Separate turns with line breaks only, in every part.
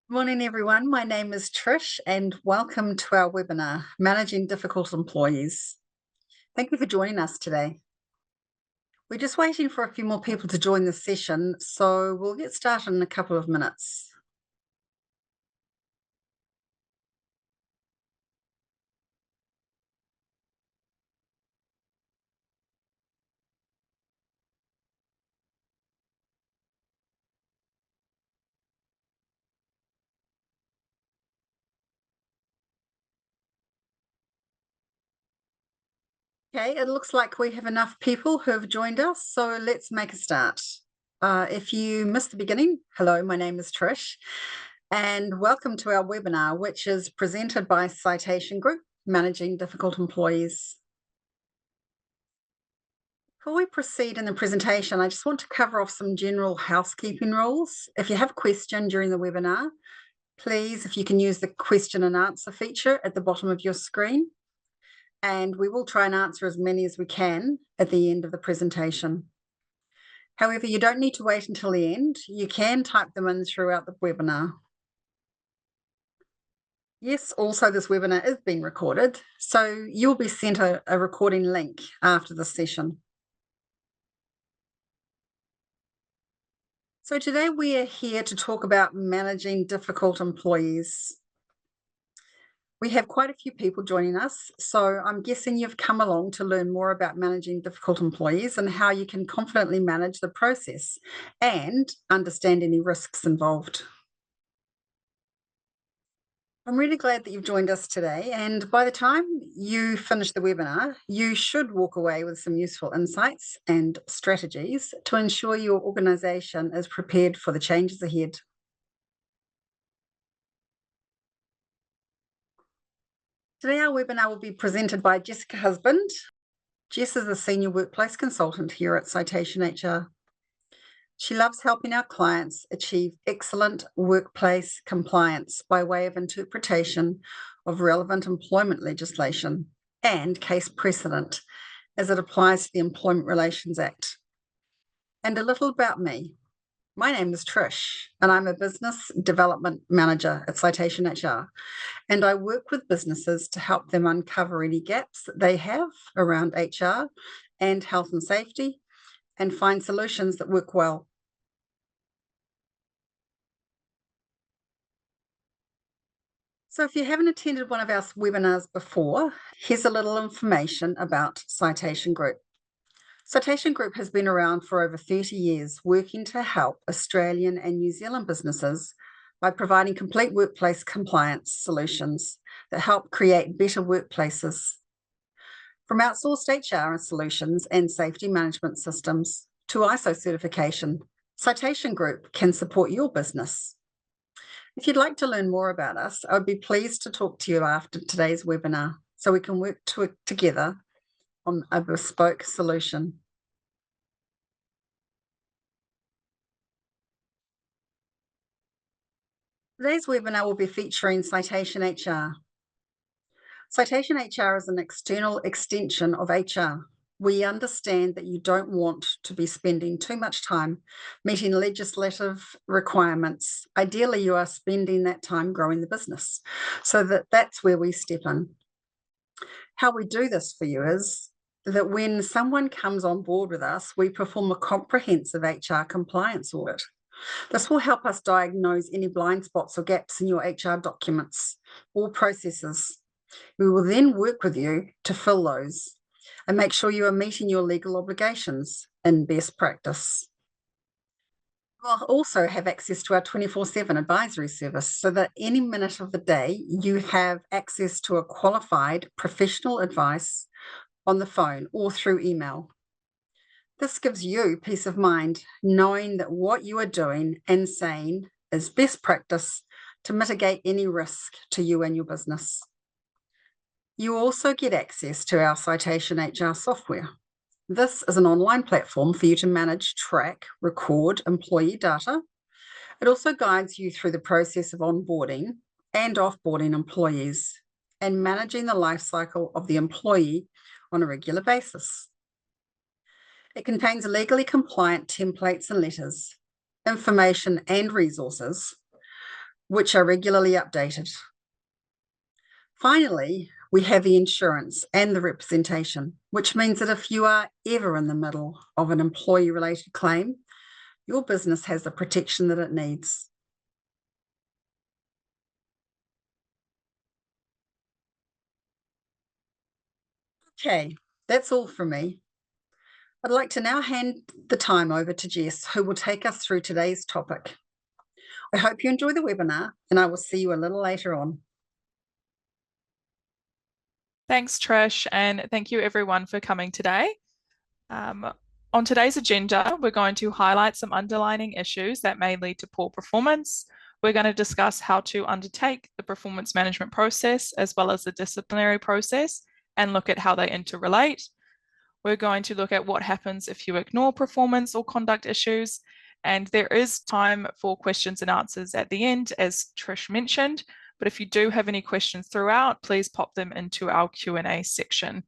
Morning, everyone. My name is Trish, and welcome to our webinar, Managing Difficult Employees. Thank you for joining us today. We're just waiting for a few more people to join the session, so we'll get started in a couple of minutes. Okay, it looks like we have enough people who have joined us, so let's make a start. If you missed the beginning, hello, my name is Trish, and welcome to our webinar, which is presented by Citation Group, Managing Difficult Employees. Before we proceed in the presentation, I just want to cover off some general housekeeping rules. If you have a question during the webinar, please, if you can use the question and answer feature at the bottom of your screen, and we will try and answer as many as we can at the end of the presentation. However, you don't need to wait until the end. You can type them in throughout the webinar. Yes, also this webinar is being recorded, so you'll be sent a recording link after the session. So today we are here to talk about managing difficult employees. We have quite a few people joining us, so I'm guessing you've come along to learn more about managing difficult employees and how you can confidently manage the process and understand any risks involved. I'm really glad that you've joined us today, and by the time you finish the webinar, you should walk away with some useful insights and strategies to ensure your organisation is prepared for the changes ahead. Today, our webinar will be presented by Jessica Husband. Jess is a senior workplace consultant here at Citation HR. She loves helping our clients achieve excellent workplace compliance by way of interpretation of relevant employment legislation and case precedent as it applies to the Employment Relations Act. And a little about me. My name is Trish, and I'm a business development manager at Citation HR. And I work with businesses to help them uncover any gaps that they have around HR and health and safety and find solutions that work well. So if you haven't attended one of our webinars before, here's a little information about Citation Group. Citation Group has been around for over 30 years, working to help Australian and New Zealand businesses by providing complete workplace compliance solutions that help create better workplaces. From outsourced HR solutions and safety management systems to ISO certification, Citation Group can support your business. If you'd like to learn more about us, I'd be pleased to talk to you after today's webinar so we can work together on a bespoke solution. Today's webinar will be featuring Citation HR. Citation HR is an external extension of HR. We understand that you don't want to be spending too much time meeting legislative requirements. Ideally, you are spending that time growing the business. So that's where we step in. How we do this for you is that when someone comes on board with us, we perform a comprehensive HR compliance audit. This will help us diagnose any blind spots or gaps in your HR documents or processes. We will then work with you to fill those and make sure you are meeting your legal obligations in best practice. We'll also have access to our 24/7 advisory service so that any minute of the day you have access to a qualified professional advice on the phone or through email. This gives you peace of mind, knowing that what you are doing and saying is best practice to mitigate any risk to you and your business. You also get access to our Citation HR software. This is an online platform for you to manage, track, record employee data. It also guides you through the process of onboarding and offboarding employees and managing the life cycle of the employee on a regular basis. It contains legally compliant templates and letters, information and resources which are regularly updated. Finally, we have the insurance and the representation, which means that if you are ever in the middle of an employee-related claim, your business has the protection that it needs. Okay, that's all from me. I'd like to now hand the time over to Jess, who will take us through today's topic. I hope you enjoy the webinar, and I will see you a little later on.
Thanks, Trish, and thank you everyone for coming today. On today's agenda, we're going to highlight some underlying issues that may lead to poor performance. We're going to discuss how to undertake the performance management process as well as the disciplinary process and look at how they interrelate. We're going to look at what happens if you ignore performance or conduct issues. And there is time for questions and answers at the end, as Trish mentioned. But if you do have any questions throughout, please pop them into our Q&A section.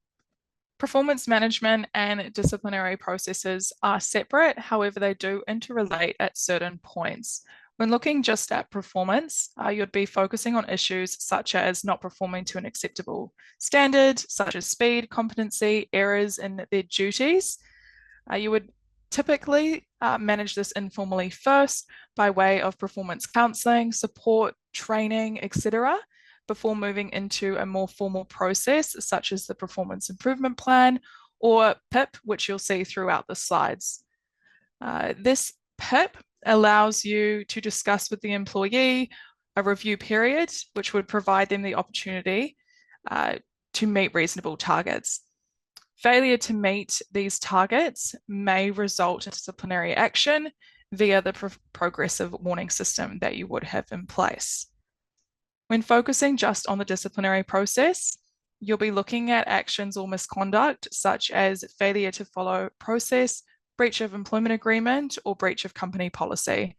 Performance management and disciplinary processes are separate, however, they do interrelate at certain points. When looking just at performance, you'd be focusing on issues such as not performing to an acceptable standard, such as speed, competency, errors in their duties. You would typically manage this informally first by way of performance counseling, support, training, etc., before moving into a more formal process, such as the performance improvement plan or PIP, which you'll see throughout the slides. This PIP allows you to discuss with the employee a review period, which would provide them the opportunity to meet reasonable targets. Failure to meet these targets may result in disciplinary action via the progressive warning system that you would have in place. When focusing just on the disciplinary process, you'll be looking at actions or misconduct, such as failure to follow process, breach of employment agreement, or breach of company policy.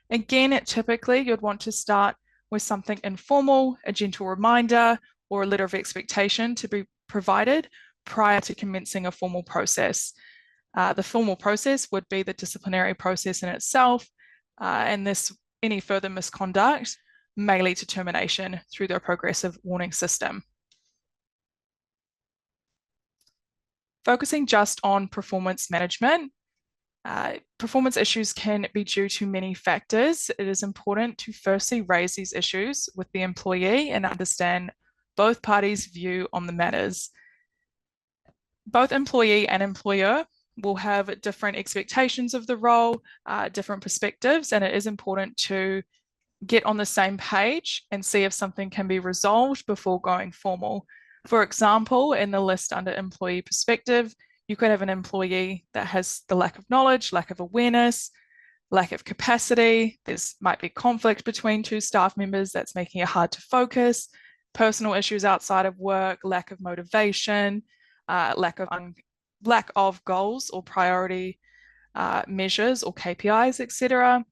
Again, typically you'd want to start with something informal, a gentle reminder, or a letter of expectation to be provided prior to commencing a formal process. The formal process would be the disciplinary process in itself, and any further misconduct may lead to termination through the progressive warning system. Focusing just on performance management, performance issues can be due to many factors. It is important to firstly raise these issues with the employee and understand both parties' view on the matters. Both employee and employer will have different expectations of the role, different perspectives, and it is important to get on the same page and see if something can be resolved before going formal. For example, in the list under employee perspective, you could have an employee that has the lack of knowledge, lack of awareness, lack of capacity. There's might be conflict between two staff members that's making it hard to focus, personal issues outside of work, lack of motivation, lack of goals or priority measures or KPIs, etc.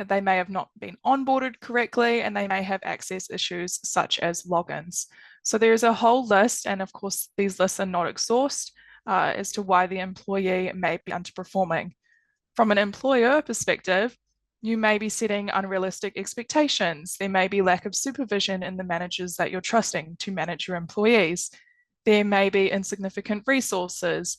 They may have not been onboarded correctly, and they may have access issues such as logins. So there's a whole list, and of course, these lists are not exhaustive as to why the employee may be underperforming. From an employer perspective, you may be setting unrealistic expectations. There may be lack of supervision in the managers that you're trusting to manage your employees. There may be insignificant resources,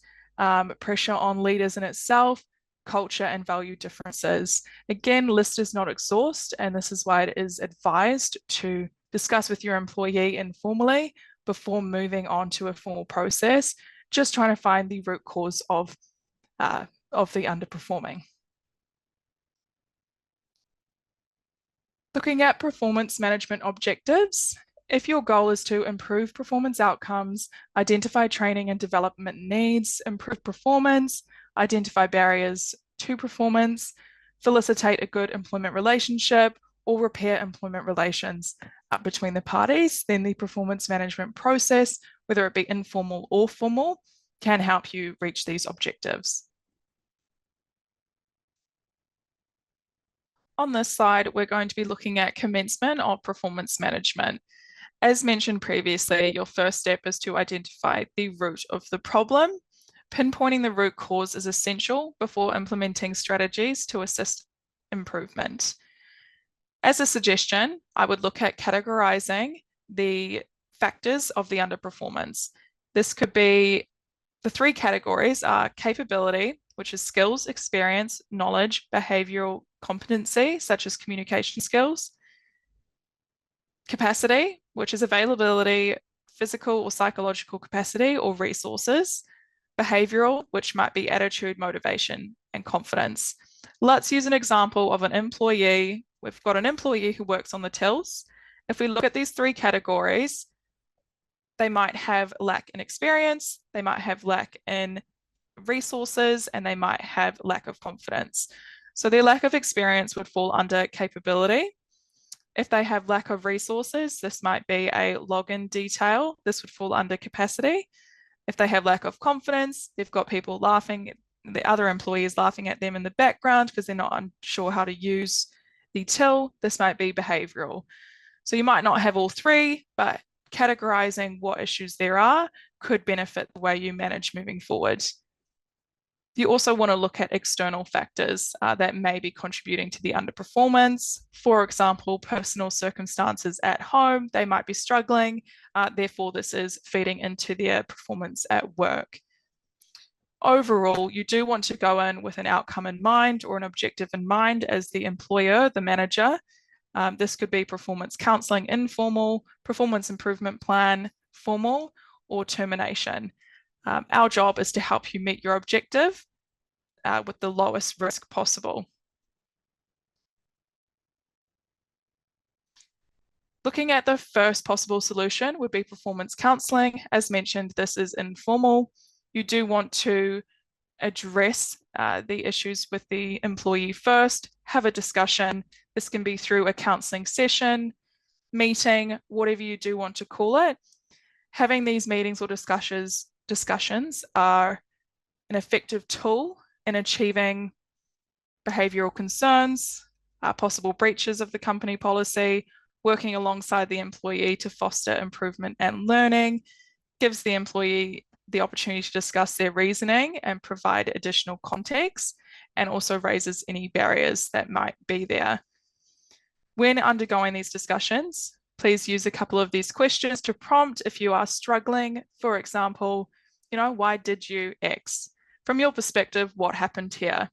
pressure on leaders in itself, culture and value differences. Again, list is not exhaustive, and this is why it is advised to discuss with your employee informally before moving on to a formal process, just trying to find the root cause of the underperforming. Looking at performance management objectives, if your goal is to improve performance outcomes, identify training and development needs, improve performance, identify barriers to performance, facilitate a good employment relationship, or repair employment relations between the parties, then the performance management process, whether it be informal or formal, can help you reach these objectives. On this slide, we're going to be looking at commencement of performance management. As mentioned previously, your first step is to identify the root of the problem. Pinpointing the root cause is essential before implementing strategies to assist improvement. As a suggestion, I would look at categorizing the factors of the underperformance. This could be, the three categories are capability, which is skills, experience, knowledge, behavioral competency, such as communication skills. Capacity, which is availability, physical or psychological capacity or resources. Behavioral, which might be attitude, motivation, and confidence. Let's use an example of an employee. We've got an employee who works on the tills. If we look at these three categories, they might have lack in experience, they might have lack in resources, and they might have lack of confidence. So their lack of experience would fall under capability. If they have lack of resources, this might be a login detail. This would fall under capacity. If they have lack of confidence, they've got people laughing, the other employees laughing at them in the background because they're not unsure how to use the till. This might be behavioral. So you might not have all three, but categorizing what issues there are could benefit the way you manage moving forward. You also want to look at external factors that may be contributing to the underperformance. For example, personal circumstances at home, they might be struggling, therefore this is feeding into their performance at work. Overall, you do want to go in with an outcome in mind or an objective in mind as the employer, the manager. This could be performance counseling, informal, performance improvement plan, formal, or termination. Our job is to help you meet your objective with the lowest risk possible. Looking at the first possible solution would be performance counseling. As mentioned, this is informal. You do want to address the issues with the employee first, have a discussion. This can be through a counseling session, meeting, whatever you do want to call it. Having these meetings or discussions are an effective tool in achieving behavioral concerns, possible breaches of the company policy, working alongside the employee to foster improvement and learning, gives the employee the opportunity to discuss their reasoning and provide additional context, and also raises any barriers that might be there. When undergoing these discussions, please use a couple of these questions to prompt if you are struggling. For example, why did you X? From your perspective, what happened here?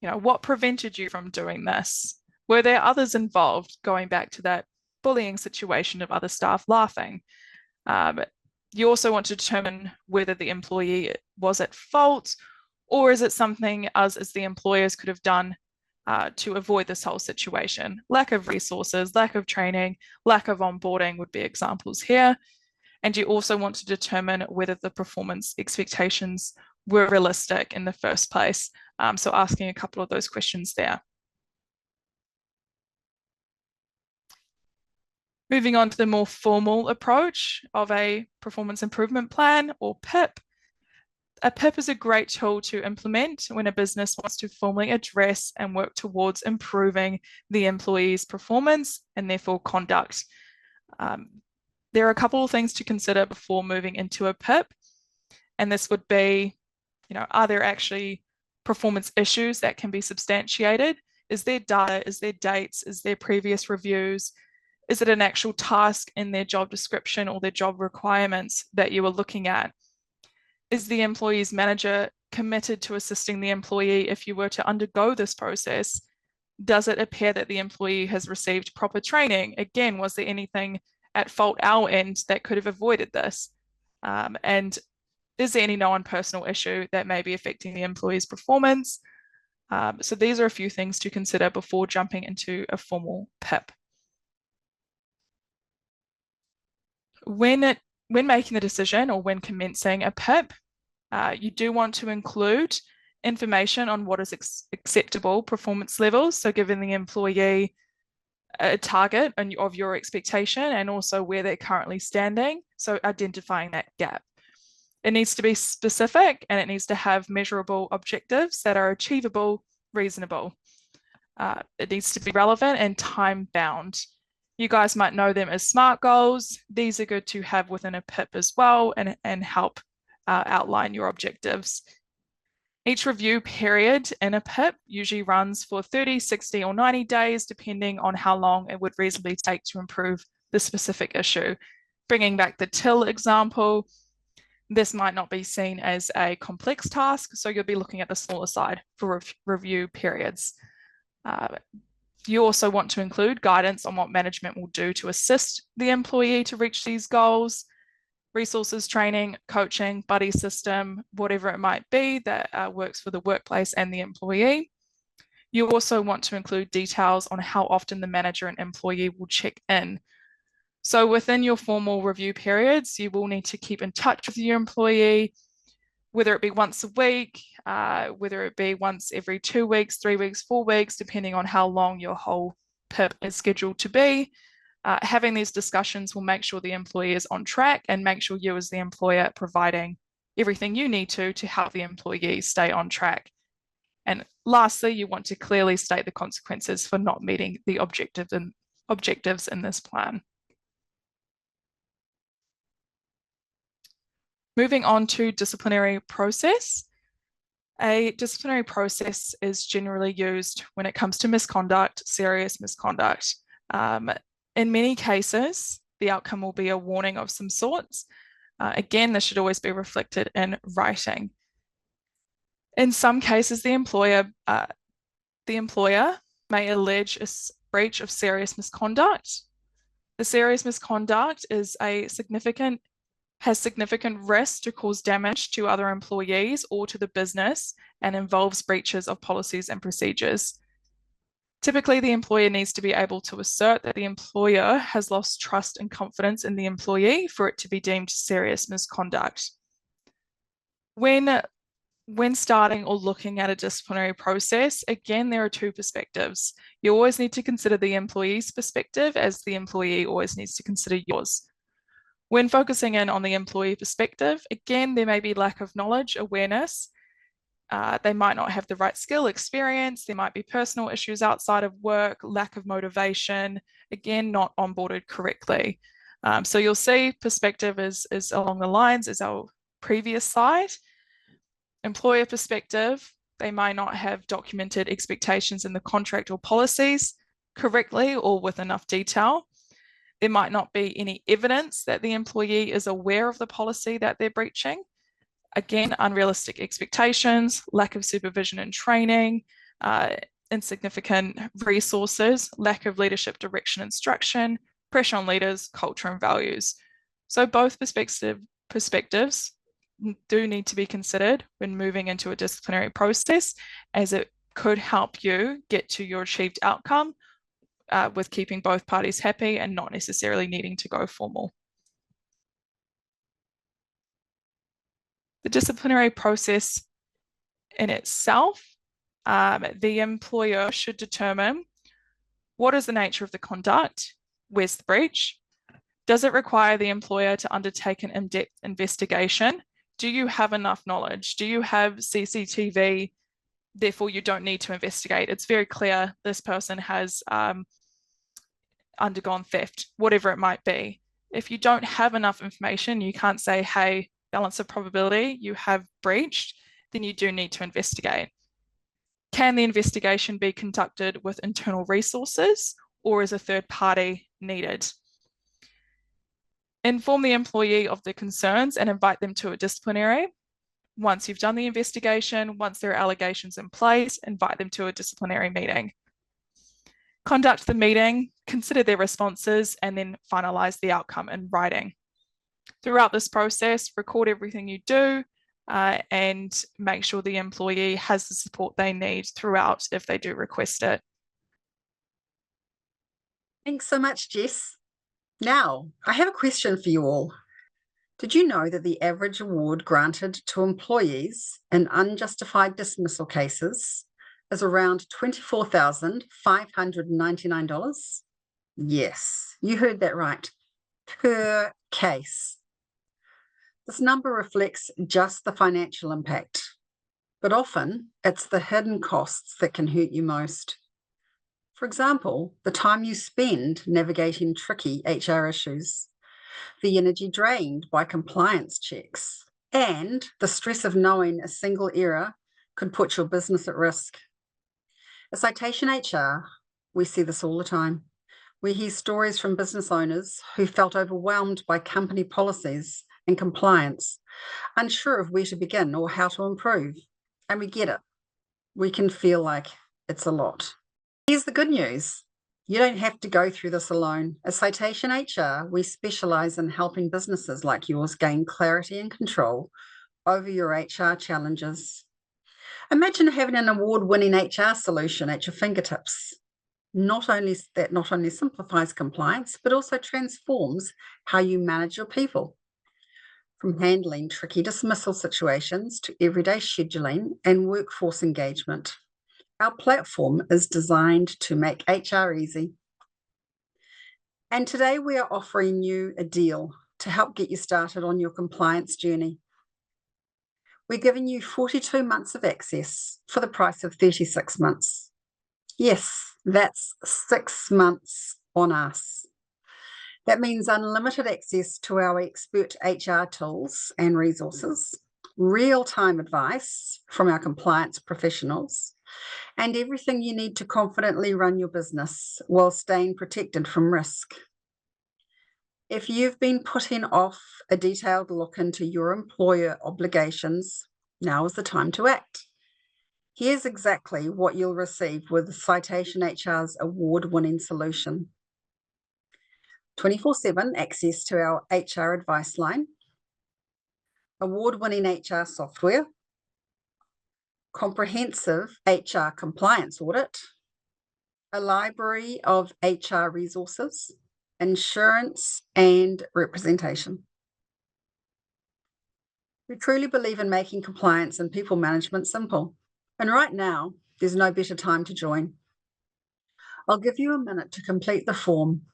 What prevented you from doing this? Were there others involved? Going back to that bullying situation of other staff laughing. You also want to determine whether the employee was at fault, or is it something us as the employers could have done to avoid this whole situation. Lack of resources, lack of training, lack of onboarding would be examples here. And you also want to determine whether the performance expectations were realistic in the first place. So asking a couple of those questions there. Moving on to the more formal approach of a performance improvement plan, or PIP. A PIP is a great tool to implement when a business wants to formally address and work towards improving the employee's performance and therefore conduct. There are a couple of things to consider before moving into a PIP, and this would be, are there actually performance issues that can be substantiated? Is there data? Is there dates? Is there previous reviews? Is it an actual task in their job description or their job requirements that you are looking at? Is the employee's manager committed to assisting the employee if you were to undergo this process? Does it appear that the employee has received proper training? Again, was there anything at fault our end that could have avoided this? And is there any known personal issue that may be affecting the employee's performance? So these are a few things to consider before jumping into a formal PIP. When making the decision or when commencing a PIP, you do want to include information on what is acceptable performance levels. So giving the employee a target of your expectation and also where they're currently standing. So identifying that gap. It needs to be specific and it needs to have measurable objectives that are achievable, reasonable. It needs to be relevant and time bound. You guys might know them as SMART goals. These are good to have within a PIP as well and help outline your objectives. Each review period in a PIP usually runs for 30, 60, or 90 days, depending on how long it would reasonably take to improve the specific issue. Bringing back the till example, this might not be seen as a complex task, so you'll be looking at the smaller side for review periods. You also want to include guidance on what management will do to assist the employee to reach these goals, resources, training, coaching, buddy system, whatever it might be that works for the workplace and the employee. You also want to include details on how often the manager and employee will check in. So within your formal review periods, you will need to keep in touch with your employee, whether it be once a week, whether it be once every 2 weeks, 3 weeks, 4 weeks, depending on how long your whole PIP is scheduled to be. Having these discussions will make sure the employee is on track and make sure you as the employer providing everything you need to help the employee stay on track. And lastly, you want to clearly state the consequences for not meeting the objectives in this plan. Moving on to disciplinary process. A disciplinary process is generally used when it comes to misconduct, serious misconduct. In many cases, the outcome will be a warning of some sorts. Again, this should always be reflected in writing. In some cases, the employer may allege a breach of serious misconduct. The serious misconduct has significant risk to cause damage to other employees or to the business and involves breaches of policies and procedures. Typically, the employer needs to be able to assert that the employer has lost trust and confidence in the employee for it to be deemed serious misconduct. When starting or looking at a disciplinary process, again, there are two perspectives. You always need to consider the employee's perspective, as the employee always needs to consider yours. When focusing in on the employee perspective, again, there may be lack of knowledge, awareness. They might not have the right skill, experience. There might be personal issues outside of work, lack of motivation, again, not onboarded correctly. So you'll see perspective is along the lines as our previous slide. Employer perspective, they might not have documented expectations in the contract or policies correctly or with enough detail. There might not be any evidence that the employee is aware of the policy that they're breaching. Again, unrealistic expectations, lack of supervision and training, insignificant resources, lack of leadership direction and instruction, pressure on leaders, culture and values. So both perspectives do need to be considered when moving into a disciplinary process, as it could help you get to your achieved outcome with keeping both parties happy and not necessarily needing to go formal. The disciplinary process in itself, the employer should determine what is the nature of the conduct, where's the breach, does it require the employer to undertake an in-depth investigation? Do you have enough knowledge? Do you have CCTV? Therefore, you don't need to investigate. It's very clear this person has undergone theft, whatever it might be. If you don't have enough information, you can't say, hey, balance of probability, you have breached, then you do need to investigate. Can the investigation be conducted with internal resources, or is a third party needed? Inform the employee of the concerns and invite them to a disciplinary. Once you've done the investigation, once there are allegations in place, invite them to a disciplinary meeting. Conduct the meeting, consider their responses, and then finalize the outcome in writing. Throughout this process, record everything you do and make sure the employee has the support they need throughout if they do request it.
Thanks so much, Jess. Now, I have a question for you all. Did you know that the average award granted to employees in unjustified dismissal cases is around $24,599? Yes, you heard that right, per case. This number reflects just the financial impact, but often it's the hidden costs that can hurt you most. For example, the time you spend navigating tricky HR issues, the energy drained by compliance checks, and the stress of knowing a single error could put your business at risk. At Citation HR, we see this all the time. We hear stories from business owners who felt overwhelmed by company policies and compliance, unsure of where to begin or how to improve. And we get it. We can feel like it's a lot. Here's the good news. You don't have to go through this alone. At Citation HR, we specialize in helping businesses like yours gain clarity and control over your HR challenges. Imagine having an award-winning HR solution at your fingertips. Not only simplifies compliance, but also transforms how you manage your people. From handling tricky dismissal situations to everyday scheduling and workforce engagement, our platform is designed to make HR easy. And today we are offering you a deal to help get you started on your compliance journey. We're giving you 42 months of access for the price of 36 months. Yes, that's 6 months on us. That means unlimited access to our expert HR tools and resources, real-time advice from our compliance professionals, and everything you need to confidently run your business while staying protected from risk. If you've been putting off a detailed look into your employer obligations, now is the time to act. Here's exactly what you'll receive with Citation HR's award-winning solution. 24/7 access to our HR advice line, award-winning HR software, comprehensive HR compliance audit, a library of HR resources, insurance, and representation. We truly believe in making compliance and people management simple. And right now, there's no better time to join. I'll give you a minute to complete the form,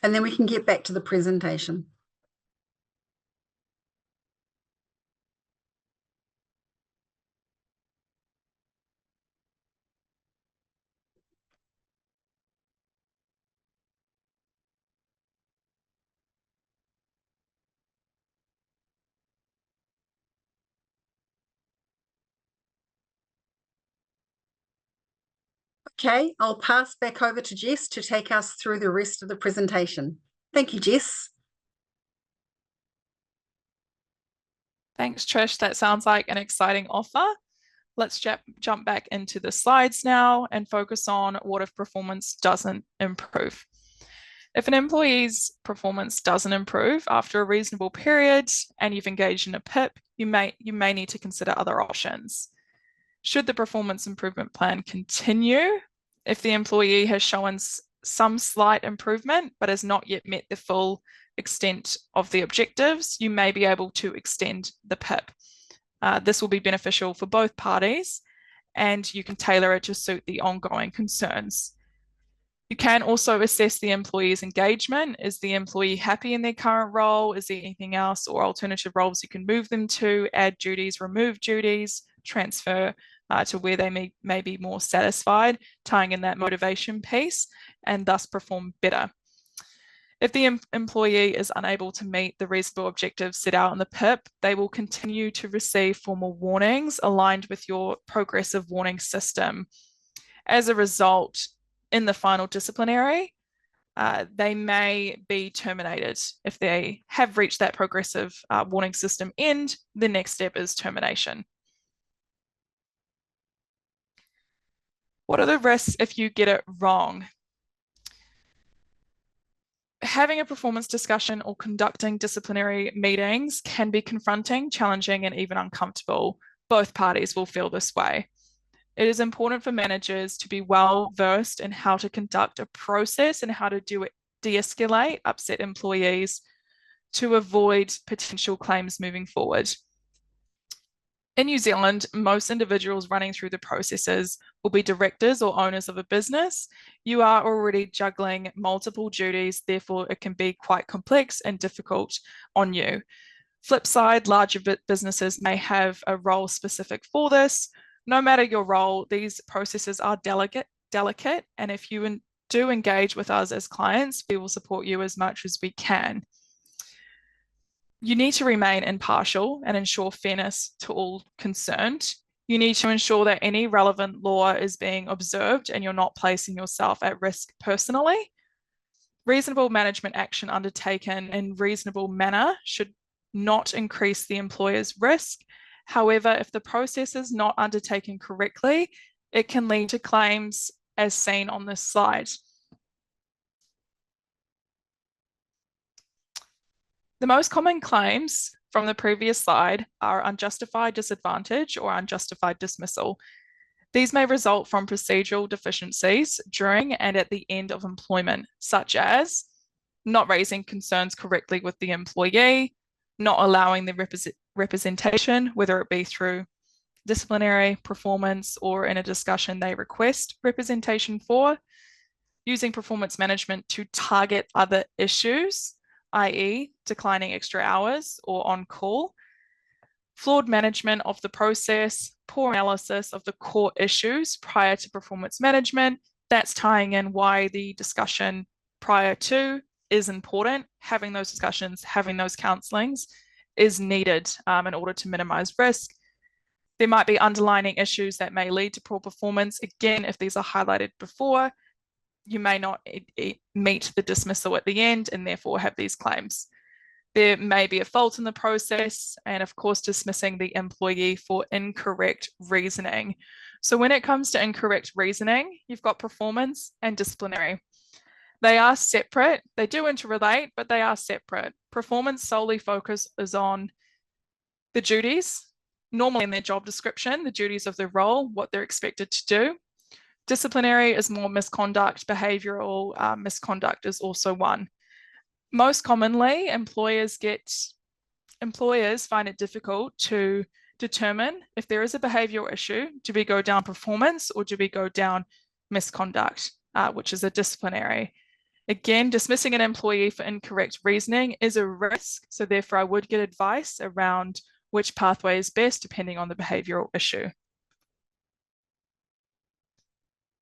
and then we can get back to the presentation. Okay, I'll pass back over to Jess to take us through the rest of the presentation. Thank you, Jess.
Thanks, Trish. That sounds like an exciting offer. Let's jump back into the slides now and focus on what if performance doesn't improve. If an employee's performance doesn't improve after a reasonable period and you've engaged in a PIP, you may need to consider other options. Should the performance improvement plan continue if the employee has shown some slight improvement but has not yet met the full extent of the objectives, you may be able to extend the PIP. This will be beneficial for both parties, and you can tailor it to suit the ongoing concerns. You can also assess the employee's engagement. Is the employee happy in their current role? Is there anything else or alternative roles you can move them to, add duties, remove duties, transfer to where they may be more satisfied, tying in that motivation piece, and thus perform better. If the employee is unable to meet the reasonable objectives set out in the PIP, they will continue to receive formal warnings aligned with your progressive warning system. As a result, in the final disciplinary, they may be terminated. If they have reached that progressive warning system end, the next step is termination. What are the risks if you get it wrong? Having a performance discussion or conducting disciplinary meetings can be confronting, challenging, and even uncomfortable. Both parties will feel this way. It is important for managers to be well versed in how to conduct a process and how to de-escalate upset employees to avoid potential claims moving forward. In New Zealand, most individuals running through the processes will be directors or owners of a business. You are already juggling multiple duties, therefore it can be quite complex and difficult on you. Flip side, larger businesses may have a role specific for this. No matter your role, these processes are delicate, and if you do engage with us as clients, we will support you as much as we can. You need to remain impartial and ensure fairness to all concerned. You need to ensure that any relevant law is being observed and you're not placing yourself at risk personally. Reasonable management action undertaken in reasonable manner should not increase the employer's risk. However, if the process is not undertaken correctly, it can lead to claims as seen on this slide. The most common claims from the previous slide are unjustified disadvantage or unjustified dismissal. These may result from procedural deficiencies during and at the end of employment, such as not raising concerns correctly with the employee, not allowing the representation, whether it be through disciplinary, performance, or in a discussion they request representation for, using performance management to target other issues, i.e. declining extra hours or on call, flawed management of the process, poor analysis of the core issues prior to performance management. That's tying in why the discussion prior to is important. Having those discussions, having those counselings is needed in order to minimize risk. There might be underlying issues that may lead to poor performance. Again, if these are highlighted before, you may not meet the dismissal at the end and therefore have these claims. There may be a fault in the process, and of course, dismissing the employee for incorrect reasoning. So when it comes to incorrect reasoning, you've got performance and disciplinary. They are separate. They do interrelate, but they are separate. Performance solely focuses on the duties, normally in their job description, the duties of their role, what they're expected to do. Disciplinary is more misconduct. Behavioral misconduct is also one. Most commonly, employers find it difficult to determine if there is a behavioral issue. Do we go down performance or do we go down misconduct, which is a disciplinary? Again, dismissing an employee for incorrect reasoning is a risk. So therefore, I would get advice around which pathway is best depending on the behavioral issue.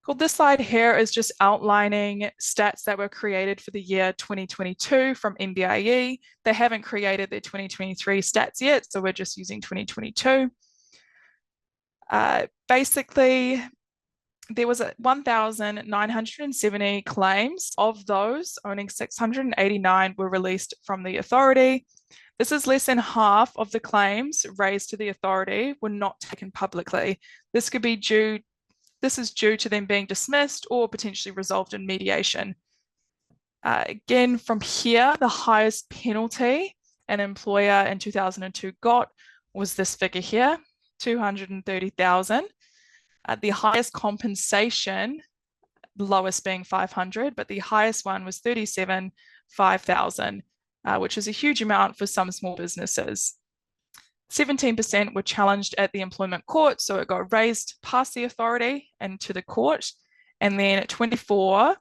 Cool. This slide here is just outlining stats that were created for the year 2022 from NBIE. They haven't created their 2023 stats yet, so we're just using 2022. Basically, there was 1,970 claims. Of those, only 689 were released from the authority. This is less than half of the claims raised to the authority were not taken publicly. This is due to them being dismissed or potentially resolved in mediation. Again, from here, the highest penalty an employer in 2002 got was this figure here, 230,000. The highest compensation, lowest being 500, but the highest one was 5,000, which is a huge amount for some small businesses. 17% were challenged at the employment court, so it got raised past the authority and to the court. And then 24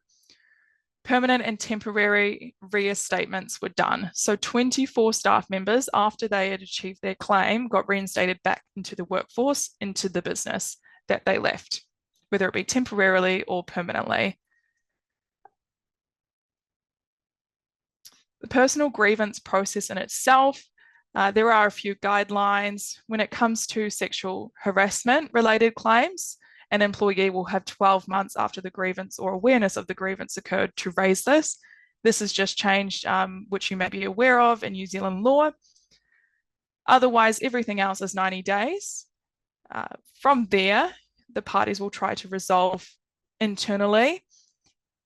permanent and temporary reinstatements were done. So 24 staff members, after they had achieved their claim, got reinstated back into the workforce, into the business that they left, whether it be temporarily or permanently. The personal grievance process in itself, there are a few guidelines. When it comes to sexual harassment related claims, an employee will have 12 months after the grievance or awareness of the grievance occurred to raise this. This has just changed, which you may be aware of in New Zealand law. Otherwise, everything else is 90 days. From there, the parties will try to resolve internally,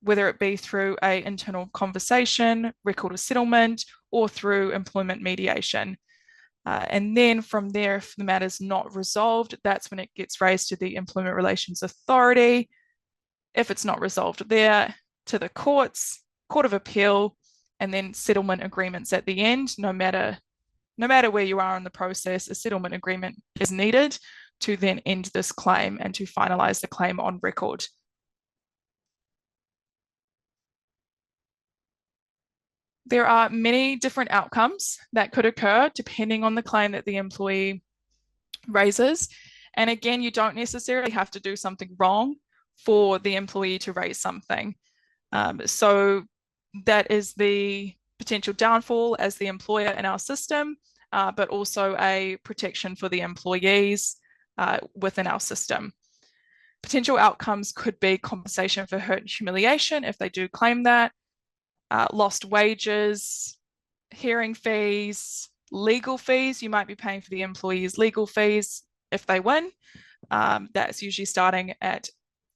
whether it be through an internal conversation, record of settlement, or through employment mediation. And then from there, if the matter is not resolved, that's when it gets raised to the Employment Relations Authority. If it's not resolved there, to the courts, Court of Appeal, and then settlement agreements at the end. No matter where you are in the process, a settlement agreement is needed to then end this claim and to finalise the claim on record. There are many different outcomes that could occur depending on the claim that the employee raises. And again, you don't necessarily have to do something wrong for the employee to raise something. So that is the potential downfall as the employer in our system, but also a protection for the employees. within our system. Potential outcomes could be compensation for hurt and humiliation if they do claim that, lost wages, hearing fees, legal fees. You might be paying for the employee's legal fees if they win. That's usually starting at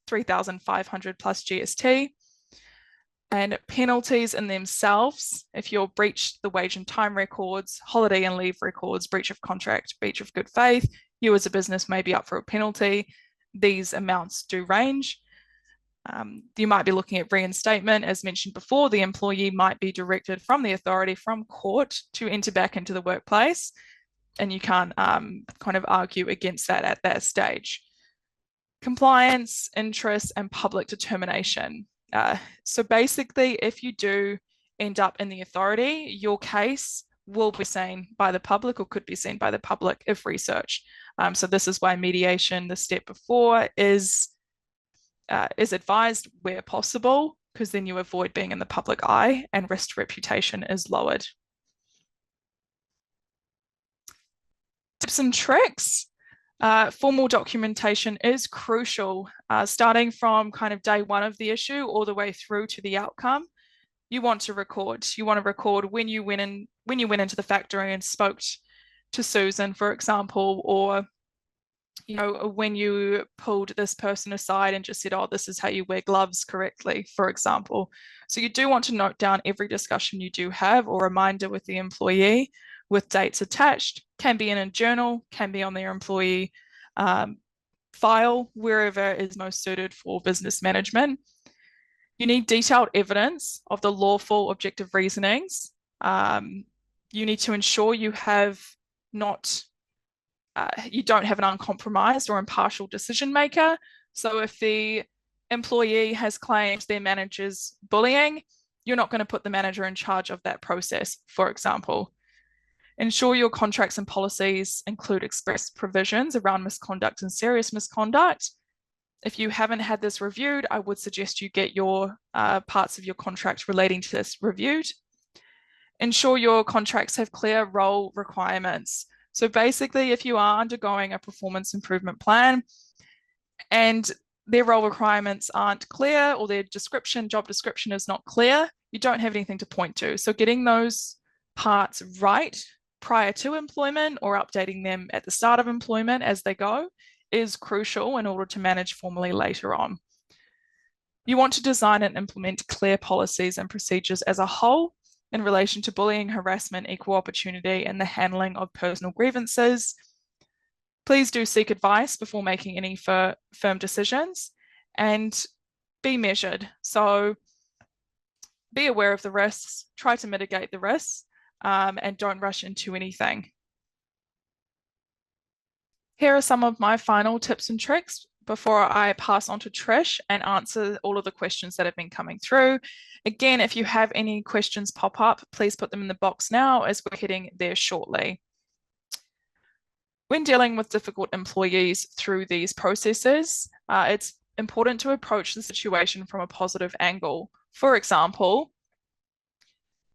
3,500 plus GST. And penalties in themselves, if you're breached the wage and time records, holiday and leave records, breach of contract, breach of good faith, you as a business may be up for a penalty. These amounts do range. You might be looking at reinstatement. As mentioned before, the employee might be directed from the authority, from court, to enter back into the workplace, and you can't kind of argue against that at that stage. Compliance, interest, and public determination. So basically, if you do end up in the authority, your case will be seen by the public, or could be seen by the public if researched. So this is why mediation, the step before, is advised where possible, because then you avoid being in the public eye and risk to reputation is lowered. Tips and tricks. Formal documentation is crucial, starting from kind of day one of the issue all the way through to the outcome. You want to record. You want to record when you went into the factory and spoke to Susan, for example, or when you pulled this person aside and just said, oh, this is how you wear gloves correctly, for example. So you do want to note down every discussion you do have or reminder with the employee with dates attached. Can be in a journal, can be on their employee file, wherever is most suited for business management. You need detailed evidence of the lawful objective reasonings. You need to ensure you have you don't have an uncompromised or impartial decision maker. So if the employee has claimed their manager's bullying, you're not going to put the manager in charge of that process, for example. Ensure your contracts and policies include express provisions around misconduct and serious misconduct. If you haven't had this reviewed, I would suggest you get your parts of your contract relating to this reviewed. Ensure your contracts have clear role requirements. So basically, if you are undergoing a performance improvement plan and their role requirements aren't clear, or their job description is not clear, you don't have anything to point to. So getting those parts right prior to employment, or updating them at the start of employment as they go, is crucial in order to manage formally later on. You want to design and implement clear policies and procedures as a whole in relation to bullying, harassment, equal opportunity, and the handling of personal grievances. Please do seek advice before making any firm decisions, and be measured. So be aware of the risks, try to mitigate the risks, and don't rush into anything. Here are some of my final tips and tricks before I pass on to Trish and answer all of the questions that have been coming through. Again, if you have any questions pop up, please put them in the box now, as we're heading there shortly. When dealing with difficult employees through these processes, it's important to approach the situation from a positive angle. For example,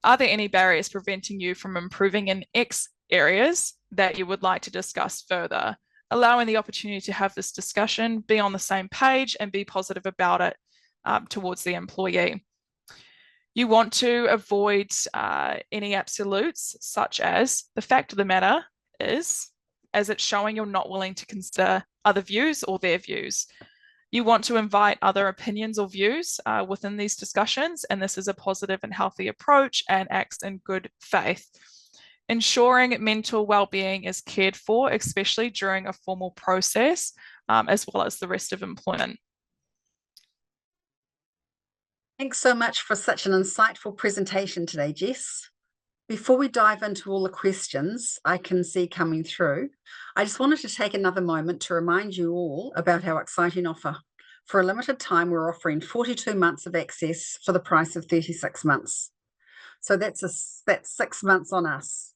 are there any barriers preventing you from improving in X areas that you would like to discuss further? Allowing the opportunity to have this discussion, be on the same page, and be positive about it towards the employee. You want to avoid any absolutes, such as the fact of the matter is, as it's showing you're not willing to consider other views or their views. You want to invite other opinions or views within these discussions, and this is a positive and healthy approach and acts in good faith. Ensuring mental well-being is cared for, especially during a formal process, as well as the rest of employment.
Thanks so much for such an insightful presentation today, Jess. Before we dive into all the questions I can see coming through, I just wanted to take another moment to remind you all about our exciting offer. For a limited time, we're offering 42 months of access for the price of 36 months. So that's 6 months on us.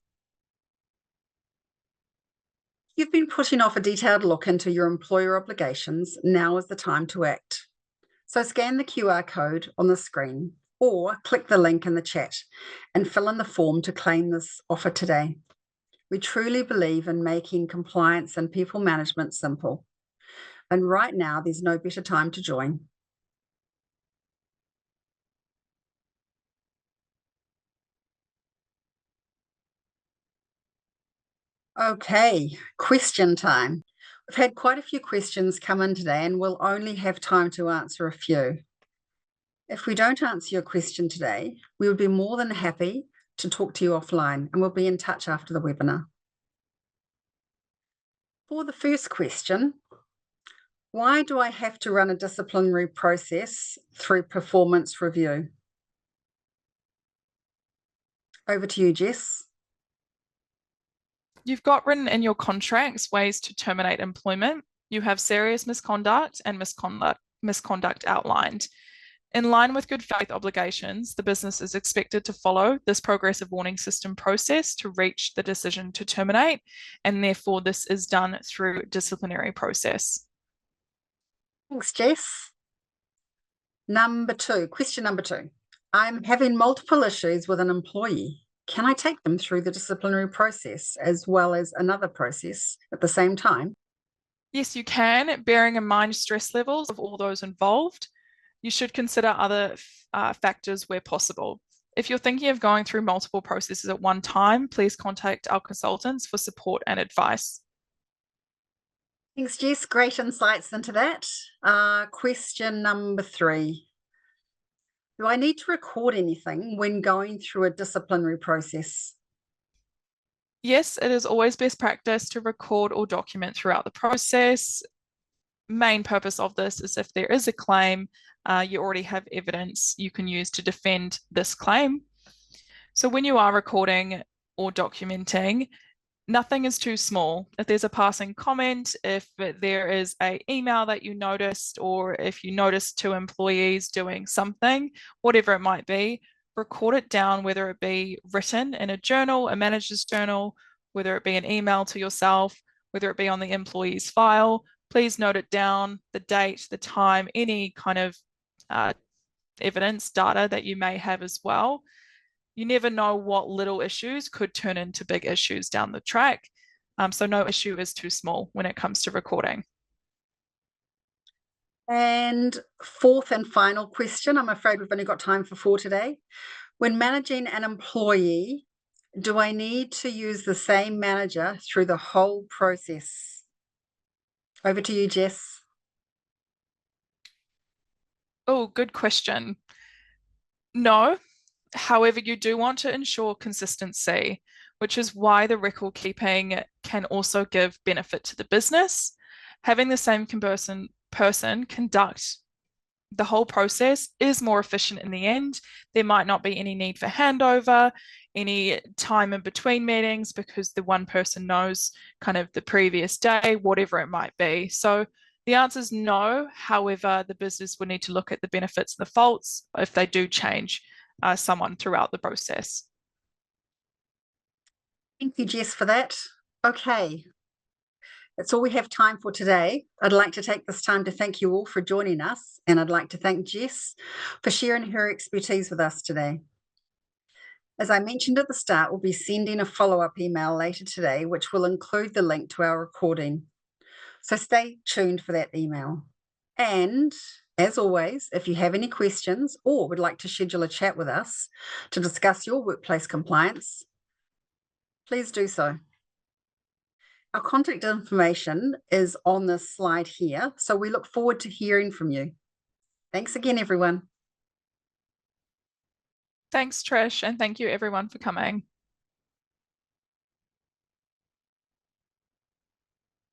You've been putting off a detailed look into your employer obligations. Now is the time to act. So scan the QR code on the screen, or click the link in the chat and fill in the form to claim this offer today. We truly believe in making compliance and people management simple. And right now, there's no better time to join. Okay, question time. We've had quite a few questions come in today, and we'll only have time to answer a few. If we don't answer your question today, we would be more than happy to talk to you offline, and we'll be in touch after the webinar. For the first question, why do I have to run a disciplinary process through performance review? Over to you, Jess.
You've got written in your contracts ways to terminate employment. You have serious misconduct and misconduct outlined. In line with good faith obligations, the business is expected to follow this progressive warning system process to reach the decision to terminate, and therefore this is done through disciplinary process.
Thanks, Jess. Question number two. I'm having multiple issues with an employee. Can I take them through the disciplinary process as well as another process at the same time?
Yes, you can, bearing in mind stress levels of all those involved. You should consider other factors where possible. If you're thinking of going through multiple processes at one time, please contact our consultants for support and advice.
Thanks, Jess. Great insights into that. Question number three. Do I need to record anything when going through a disciplinary process?
Yes, it is always best practice to record or document throughout the process. Main purpose of this is if there is a claim, you already have evidence you can use to defend this claim. So when you are recording or documenting, nothing is too small. If there's a passing comment, if there is an email that you noticed, or if you notice two employees doing something, whatever it might be, record it down, whether it be written in a journal, a manager's journal, whether it be an email to yourself, whether it be on the employee's file. Please note it down, the date, the time, any kind of evidence, data that you may have as well. You never know what little issues could turn into big issues down the track. So no issue is too small when it comes to recording.
And fourth and final question, I'm afraid we've only got time for 4 today. When managing an employee, do I need to use the same manager through the whole process? Over to you, Jess.
Oh, good question. No. However, you do want to ensure consistency, which is why the record keeping can also give benefit to the business. Having the same person conduct the whole process is more efficient in the end. There might not be any need for handover, any time in between meetings, because the one person knows kind of the previous day, whatever it might be. So the answer is no. However, the business would need to look at the benefits and the faults if they do change someone throughout the process.
Thank you, Jess, for that. Okay, that's all we have time for today. I'd like to take this time to thank you all for joining us, and I'd like to thank Jess for sharing her expertise with us today. As I mentioned at the start, we'll be sending a follow-up email later today, which will include the link to our recording. So stay tuned for that email. And as always, if you have any questions or would like to schedule a chat with us to discuss your workplace compliance, please do so. Our contact information is on this slide here, so we look forward to hearing from you. Thanks again, everyone.
Thanks, Trish, and thank you everyone for coming.